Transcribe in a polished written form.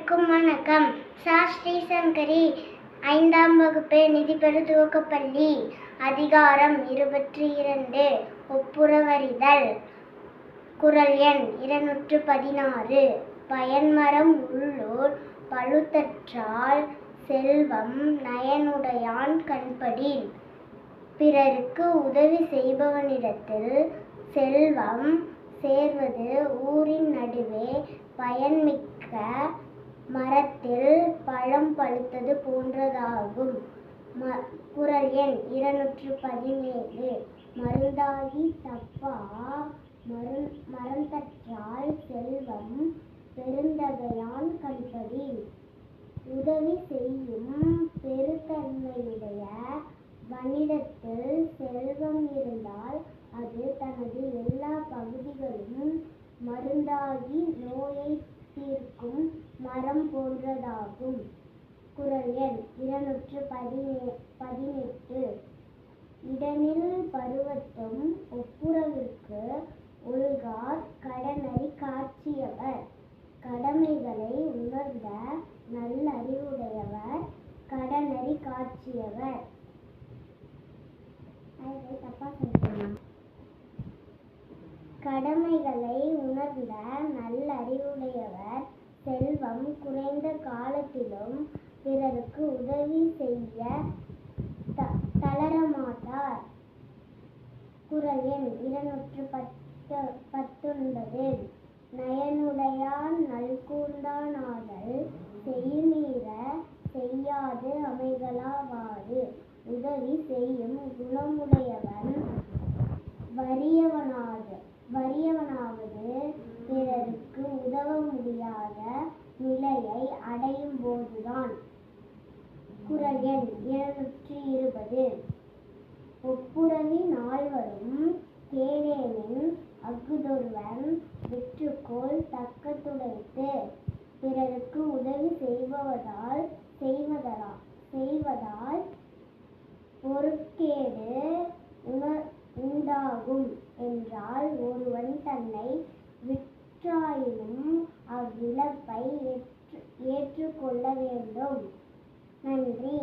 அனைவருக்கும் வணக்கம். ஸ்ரீ சங்கரி 5ஆம் வகுப்பு நிதிபெறு துவக்கப்பள்ளி. அதிகாரம் 22 ஒப்புரவறிதல். குறள் எண் 216. பயன்மரம் உள்ளூர் பழுத்தற்றால் செல்வம் நயனுடையான் கண்படின். பிறருக்கு உதவி செய்பவனிடத்தில் செல்வம் சேர்வது ஊரின் நடுவே பயன்மிக்க மரத்தில் பழம் பழுத்தது போன்றதாகும். குறள் எண் 217. மருந்தாகி தப்பா மறந்தற்றால் செல்வம் பெருந்தகையான் கண்படின். உதவி செய்யும் பெருந்தன்மையுடைய வனிடத்தில் செல்வம் இருந்தால் அது தனது எல்லா பகுதிகளும் மருந்தாகி நோயை தீர்க்கும் மரம் போன்றதாகும். குறள் எண் 218. இடனில் பருவத்தும் ஒப்புரவிற்கு ஒழுகார் கடனறி காட்சியவர். கடமைகளை உணர்ந்த நல்லறிவுடையவர் கடனறி காட்சியவர். கடமைகளை உணர்ந்த நல்லறிவுடையவர் செல்வம் குறைந்த காலத்திலும் பிறருக்கு உதவி செய்ய தளரமாட்டார். குறள் எண் 219. நயனுடையான் நல்கூர்ந்தான் ஆதல் செய்மீற செய்யாது அமைதலாவாறு. உதவி செய்யும் குணமுடையவன் வறியவனாவது பிறருக்கு உதவ முடியாத நிலையை அடையும் போதுதான். குறள் எண் 220. ஒப்புரவி நால்வரும் கேளேனின் அஃதொருவன் விற்றுக்கோள் தக்க துடைத்து. பிறருக்கு உதவி செய்வதால் பொருட்கேடு உண்டாகும் என்றால் ஒருவன் தன்னை விற்றாயினும் அவ்விழப்பை ஏற்றுக்கொள்ள வேண்டும். நன்றி.